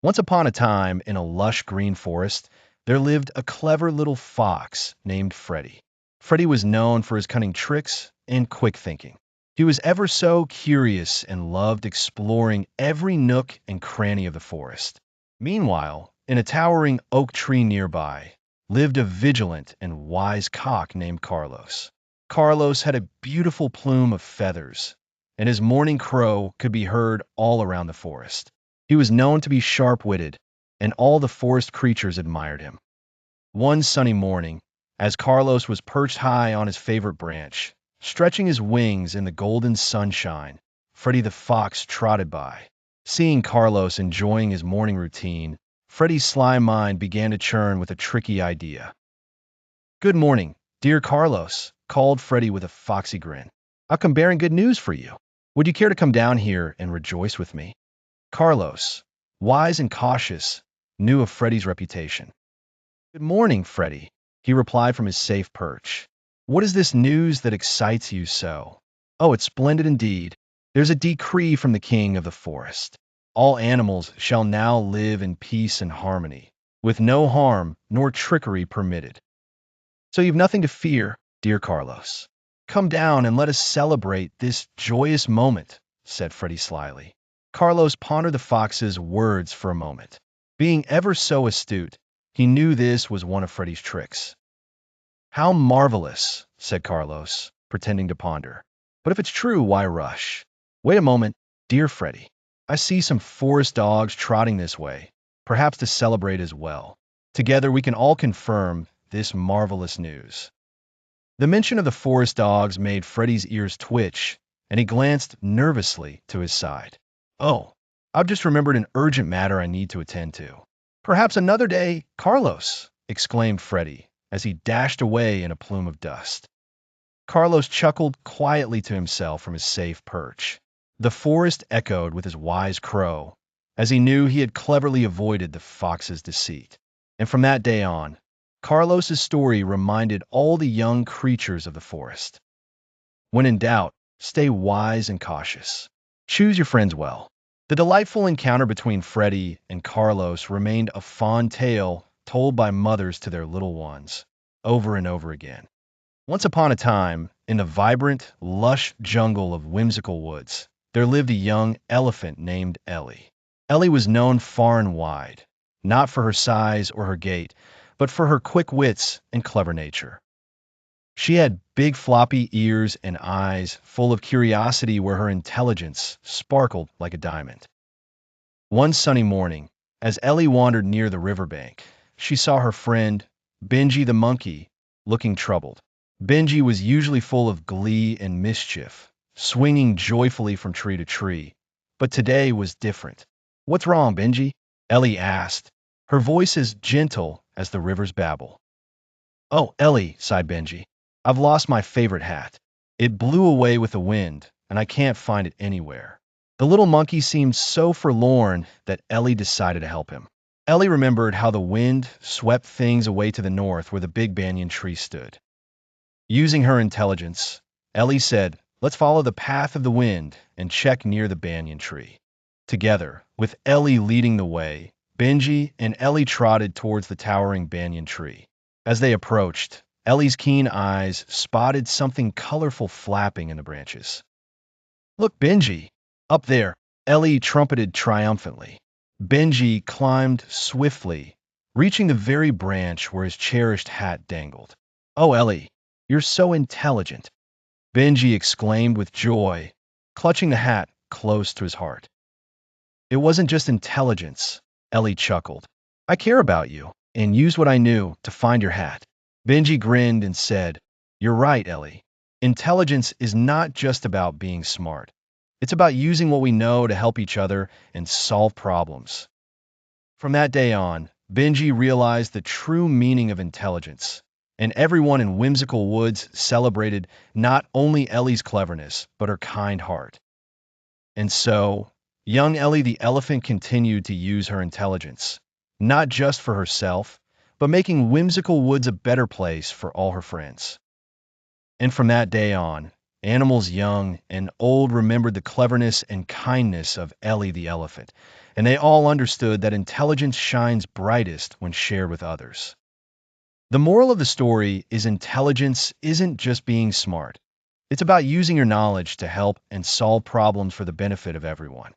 Once upon a time, in a lush green forest, there lived a clever little fox named Freddie. Freddie was known for his cunning tricks and quick thinking. He was ever so curious and loved exploring every nook and cranny of the forest. Meanwhile, in a towering oak tree nearby, lived a vigilant and wise cock named Carlos. Carlos had a beautiful plume of feathers, and his morning crow could be heard all around the forest. He was known to be sharp-witted, and all the forest creatures admired him. One sunny morning, as Carlos was perched high on his favorite branch, stretching his wings in the golden sunshine, Freddie the Fox trotted by. Seeing Carlos enjoying his morning routine, Freddie's sly mind began to churn with a tricky idea. "Good morning, dear Carlos," called Freddie with a foxy grin. "I've come bearing good news for you. Would you care to come down here and rejoice with me?" Carlos, wise and cautious, knew of Freddie's reputation. "Good morning, Freddie," he replied from his safe perch. "What is this news that excites you so?" "Oh, it's splendid indeed. There's a decree from the king of the forest. All animals shall now live in peace and harmony, with no harm nor trickery permitted. So you've nothing to fear, dear Carlos. Come down and let us celebrate this joyous moment," said Freddie slyly. Carlos pondered the fox's words for a moment. Being ever so astute, he knew this was one of Freddie's tricks. "How marvelous," said Carlos, pretending to ponder. "But if it's true, why rush? Wait a moment, dear Freddie. I see some forest dogs trotting this way, perhaps to celebrate as well. Together we can all confirm this marvelous news." The mention of the forest dogs made Freddie's ears twitch, and he glanced nervously to his side. "Oh, I've just remembered an urgent matter I need to attend to." "Perhaps another day, Carlos," exclaimed Freddie as he dashed away in a plume of dust. Carlos chuckled quietly to himself from his safe perch. The forest echoed with his wise crow, as he knew he had cleverly avoided the fox's deceit. And from that day on, Carlos's story reminded all the young creatures of the forest. When in doubt, stay wise and cautious. Choose your friends well. The delightful encounter between Freddie and Carlos remained a fond tale told by mothers to their little ones, over and over again. Once upon a time, in the vibrant, lush jungle of whimsical woods, there lived a young elephant named Ellie. Ellie was known far and wide, not for her size or her gait, but for her quick wits and clever nature. She had big floppy ears and eyes full of curiosity where her intelligence sparkled like a diamond. One sunny morning, as Ellie wandered near the riverbank, she saw her friend, Benji the monkey, looking troubled. Benji was usually full of glee and mischief, swinging joyfully from tree to tree, but today was different. "What's wrong, Benji?" Ellie asked, her voice as gentle as the river's babble. "Oh, Ellie," sighed Benji, "I've lost my favorite hat. It blew away with the wind, and I can't find it anywhere." The little monkey seemed so forlorn that Ellie decided to help him. Ellie remembered how the wind swept things away to the north where the big banyan tree stood. Using her intelligence, Ellie said, "Let's follow the path of the wind and check near the banyan tree." Together, with Ellie leading the way, Benji and Ellie trotted towards the towering banyan tree. As they approached, Ellie's keen eyes spotted something colorful flapping in the branches. "Look, Benji! Up there!" Ellie trumpeted triumphantly. Benji climbed swiftly, reaching the very branch where his cherished hat dangled. "Oh, Ellie, you're so intelligent!" Benji exclaimed with joy, clutching the hat close to his heart. "It wasn't just intelligence," Ellie chuckled. "I care about you and used what I knew to find your hat." Benji grinned and said, "You're right, Ellie. Intelligence is not just about being smart. It's about using what we know to help each other and solve problems." From that day on, Benji realized the true meaning of intelligence, and everyone in Whimsical Woods celebrated not only Ellie's cleverness, but her kind heart. And so, young Ellie the elephant continued to use her intelligence, not just for herself, but making Whimsical Woods a better place for all her friends. And from that day on, animals young and old remembered the cleverness and kindness of Ellie the elephant, and they all understood that intelligence shines brightest when shared with others. The moral of the story is intelligence isn't just being smart. It's about using your knowledge to help and solve problems for the benefit of everyone.